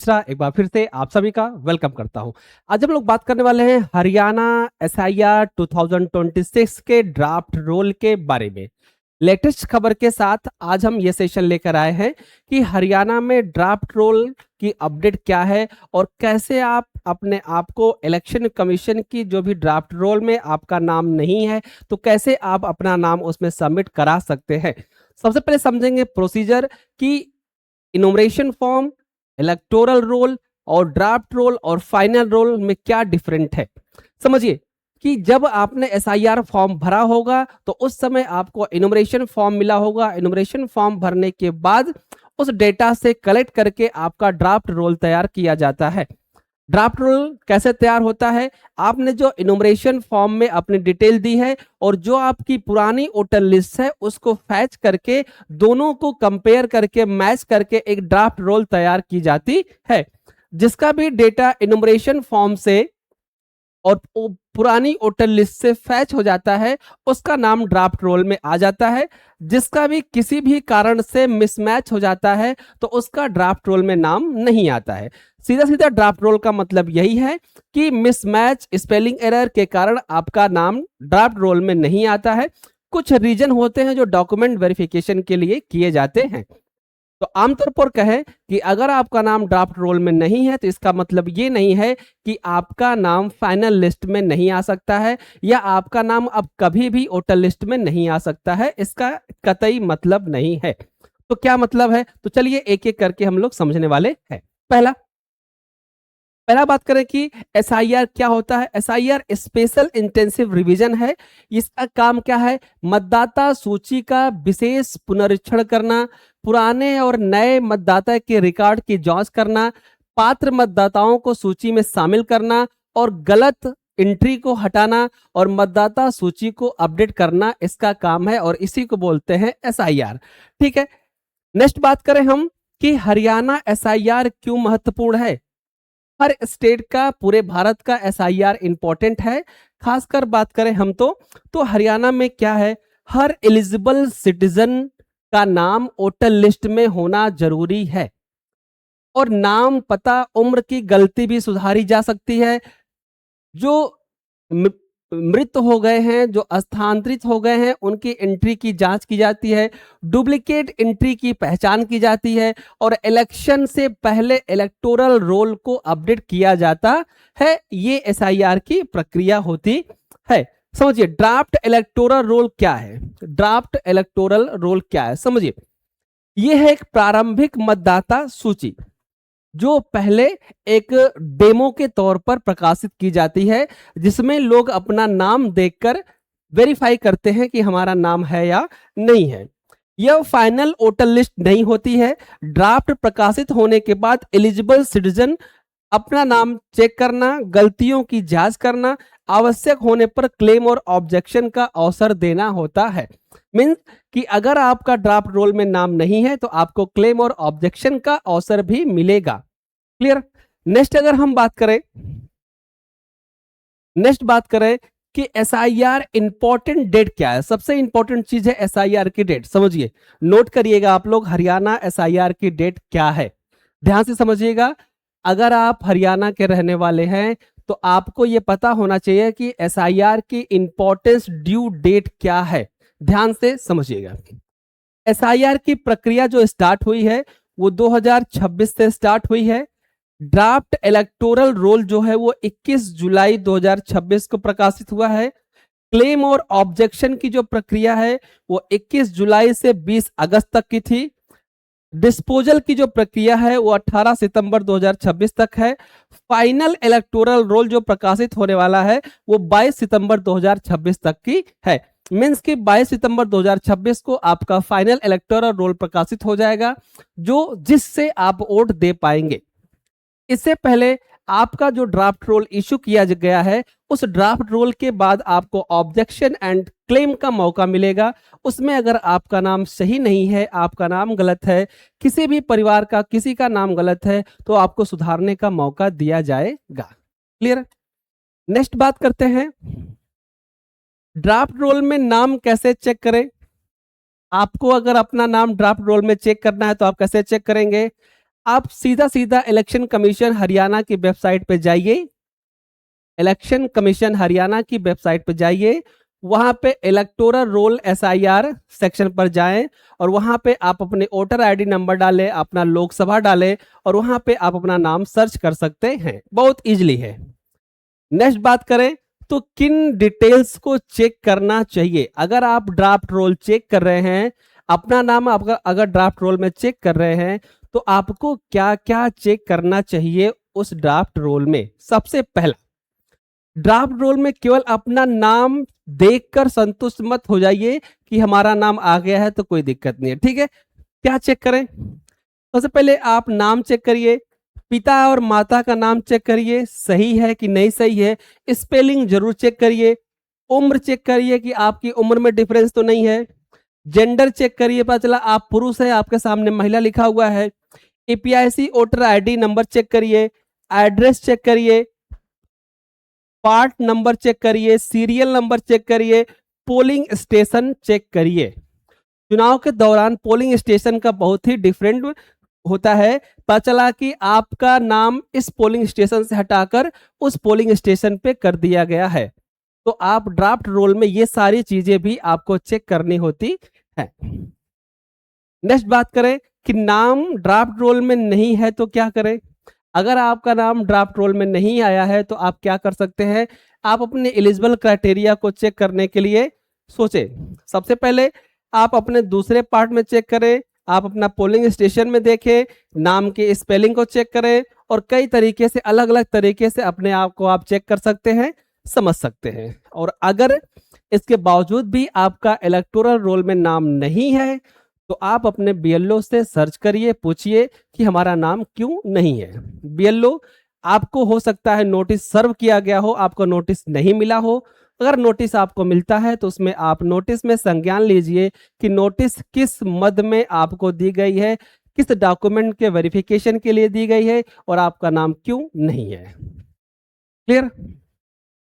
तीसरा एक बार फिर से आप सभी का वेलकम करता हूं। आज हम लोग बात करने वाले हैं हरियाणा एसआईआर 2026 के ड्राफ्ट रोल के बारे में। लेटेस्ट खबर के साथ आज हम ये सेशन लेकर आए हैं कि हरियाणा में ड्राफ्ट रोल की अपडेट क्या है और कैसे आप अपने आप को इलेक्शन कमीशन की जो भी ड्राफ्ट रोल में आपका नाम नहीं है तो कैसे आप अपना नाम उसमें सबमिट करा सकते हैं। सबसे पहले समझेंगे प्रोसीजर कि इनोमरेशन फॉर्म, इलेक्टोरल रोल और ड्राफ्ट रोल और फाइनल रोल में क्या डिफरेंट है। समझिए कि जब आपने एसआईआर फॉर्म भरा होगा तो उस समय आपको इनोमरेशन फॉर्म मिला होगा। इनोमरेशन फॉर्म भरने के बाद उस डेटा से कलेक्ट करके आपका ड्राफ्ट रोल तैयार किया जाता है। ड्राफ्ट रोल कैसे तैयार होता है? आपने जो इनोमरेशन फॉर्म में अपनी डिटेल दी है और जो आपकी पुरानी वोटर लिस्ट है उसको फैच करके दोनों को कंपेयर करके मैच करके एक ड्राफ्ट रोल तैयार की जाती है। जिसका भी डेटा इनोमरेशन फॉर्म से और पुरानी वोटर लिस्ट से फैच हो जाता है उसका नाम ड्राफ्ट रोल में आ जाता है। जिसका भी किसी भी कारण से मिसमैच हो जाता है तो उसका ड्राफ्ट रोल में नाम नहीं आता है। सीधा सीधा ड्राफ्ट रोल का मतलब यही है कि मिसमैच, स्पेलिंग एरर के कारण आपका नाम ड्राफ्ट रोल में नहीं आता है। कुछ रीजन होते हैं जो डॉक्यूमेंट वेरिफिकेशन के लिए किए जाते हैं। तो आमतौर पर कहें कि अगर आपका नाम ड्राफ्ट रोल में नहीं है तो इसका मतलब ये नहीं है कि आपका नाम फाइनल लिस्ट में नहीं आ सकता है या आपका नाम अब कभी भी वोटर लिस्ट में नहीं आ सकता है। इसका कतई मतलब नहीं है। तो क्या मतलब है? तो चलिए एक एक करके हम लोग समझने वाले हैं। पहला पहला बात करें कि एसआईआर क्या होता है। एसआईआर स्पेशल इंटेंसिव रिवीजन है। इसका काम क्या है? मतदाता सूची का विशेष पुनरीक्षण करना, पुराने और नए मतदाता के रिकॉर्ड की जांच करना, पात्र मतदाताओं को सूची में शामिल करना और गलत एंट्री को हटाना और मतदाता सूची को अपडेट करना इसका काम है और इसी को बोलते हैं एसआईआर। ठीक है, नेक्स्ट बात करें हम कि हरियाणा एसआईआर क्यों महत्वपूर्ण है। हर स्टेट का, पूरे भारत का एसआईआर इंपॉर्टेंट है। खासकर बात करें हम तो हरियाणा में क्या है, हर एलिजिबल सिटीजन का नाम वोटर लिस्ट में होना जरूरी है और नाम, पता, उम्र की गलती भी सुधारी जा सकती है। जो मृत हो गए हैं, जो स्थानांतरित हो गए हैं, उनकी एंट्री की जांच की जाती है, डुप्लीकेट एंट्री की पहचान की जाती है और इलेक्शन से पहले इलेक्टोरल रोल को अपडेट किया जाता है। ये एसआईआर की प्रक्रिया होती है। समझिए ड्राफ्ट इलेक्टोरल रोल क्या है। ड्राफ्ट इलेक्टोरल रोल क्या है समझिए, यह है एक प्रारंभिक मतदाता सूची जो पहले एक डेमो के तौर पर प्रकाशित की जाती है, जिसमें लोग अपना नाम देखकर वेरीफाई करते हैं कि हमारा नाम है या नहीं है। यह फाइनल वोटर लिस्ट नहीं होती है। ड्राफ्ट प्रकाशित होने के बाद एलिजिबल सिटीजन अपना नाम चेक करना, गलतियों की जांच करना, आवश्यक होने पर क्लेम और ऑब्जेक्शन का अवसर देना होता है। मीन्स कि अगर आपका ड्राफ्ट रोल में नाम नहीं है तो आपको क्लेम और ऑब्जेक्शन का अवसर भी मिलेगा। क्लियर? नेक्स्ट अगर हम बात करें कि एसआईआर इंपॉर्टेंट डेट क्या है। सबसे इंपॉर्टेंट चीज है एसआईआर की डेट। समझिए, नोट करिएगा आप लोग, हरियाणा एसआईआर की डेट क्या है, ध्यान से समझिएगा। अगर आप हरियाणा के रहने वाले हैं तो आपको यह पता होना चाहिए कि एसआईआर की इंपॉर्टेंस ड्यू डेट क्या है। ध्यान से समझिएगा। एसआईआर की प्रक्रिया जो स्टार्ट हुई है वो 2026 से स्टार्ट हुई है। ड्राफ्ट इलेक्टोरल रोल जो है वो 21 जुलाई 2026 को प्रकाशित हुआ है। क्लेम और ऑब्जेक्शन की जो प्रक्रिया है वो 21 जुलाई से 20 अगस्त तक की थी। डिस्पोजल की जो प्रक्रिया है वो 18 सितंबर 2026 तक है। फाइनल इलेक्टोरल रोल जो प्रकाशित होने वाला है वो 22 सितंबर 2026 तक की है। मींस कि 22 सितंबर 2026 को आपका फाइनल इलेक्टोरल रोल प्रकाशित हो जाएगा, जो जिससे आप वोट दे पाएंगे। इससे पहले आपका जो ड्राफ्ट रोल इशू किया गया है उस ड्राफ्ट रोल के बाद आपको ऑब्जेक्शन एंड क्लेम का मौका मिलेगा। उसमें अगर आपका नाम सही नहीं है, आपका नाम गलत है, किसी भी परिवार का किसी का नाम गलत है तो आपको सुधारने का मौका दिया जाएगा। क्लियर? नेक्स्ट बात करते हैं, ड्राफ्ट रोल में नाम कैसे चेक करें। आपको अगर अपना नाम ड्राफ्ट रोल में चेक करना है तो आप कैसे चेक करेंगे? आप सीधा सीधा इलेक्शन कमीशन हरियाणा की वेबसाइट पे जाइए, इलेक्शन कमीशन हरियाणा की वेबसाइट पे जाइए, वहां पे इलेक्टोरल रोल एसआईआर सेक्शन पर जाएं और वहां पे आप अपने वोटर आईडी नंबर डालें, अपना लोकसभा डालें और वहां पे आप अपना नाम सर्च कर सकते हैं, बहुत इजीली है। नेक्स्ट बात करें तो किन डिटेल्स को चेक करना चाहिए। अगर आप ड्राफ्ट रोल चेक कर रहे हैं, अपना नाम आपका अगर ड्राफ्ट रोल में चेक कर रहे हैं, तो आपको क्या क्या चेक करना चाहिए उस ड्राफ्ट रोल में। सबसे पहला, ड्राफ्ट रोल में केवल अपना नाम देखकर संतुष्ट मत हो जाइए कि हमारा नाम आ गया है तो कोई दिक्कत नहीं है, ठीक है। क्या चेक करें? सबसे पहले आप नाम चेक करिए, पिता और माता का नाम चेक करिए सही है कि नहीं सही है, स्पेलिंग जरूर चेक करिए, उम्र चेक करिए कि आपकी उम्र में डिफरेंस तो नहीं है, जेंडर चेक करिए, पता चला आप पुरुष है, आपके सामने महिला लिखा हुआ है, एपीआईसी वोटर आईडी नंबर चेक करिए, एड्रेस चेक करिए, पार्ट नंबर चेक करिए, सीरियल नंबर चेक करिए, पोलिंग स्टेशन चेक करिए। चुनाव के दौरान पोलिंग स्टेशन का बहुत ही डिफरेंट होता है, पता चला कि आपका नाम इस पोलिंग स्टेशन से हटाकर उस पोलिंग स्टेशन पे कर दिया गया है, तो आप ड्राफ्ट रोल में ये सारी चीजें भी आपको चेक करनी होती है। नेक्स्ट बात करें कि नाम ड्राफ्ट रोल में नहीं है तो क्या करें। अगर आपका नाम ड्राफ्ट रोल में नहीं आया है तो आप क्या कर सकते हैं, आप अपने एलिजिबल क्राइटेरिया को चेक करने के लिए सोचें। सबसे पहले आप अपने दूसरे पार्ट में चेक करें, आप अपना पोलिंग स्टेशन में देखें, नाम के स्पेलिंग को चेक करें और कई तरीके से अलग अलग तरीके से अपने आप को आप चेक कर सकते हैं, समझ सकते हैं। और अगर इसके बावजूद भी आपका इलेक्टोरल रोल में नाम नहीं है तो आप अपने बीएलओ से सर्च करिए, पूछिए कि हमारा नाम क्यों नहीं है। बीएलओ आपको हो सकता है नोटिस सर्व किया गया हो, आपको नोटिस नहीं मिला हो। अगर नोटिस आपको मिलता है तो उसमें आप नोटिस में संज्ञान लीजिए कि नोटिस किस मद में आपको दी गई है, किस डॉक्यूमेंट के वेरिफिकेशन के लिए दी गई है और आपका नाम क्यों नहीं है। क्लियर?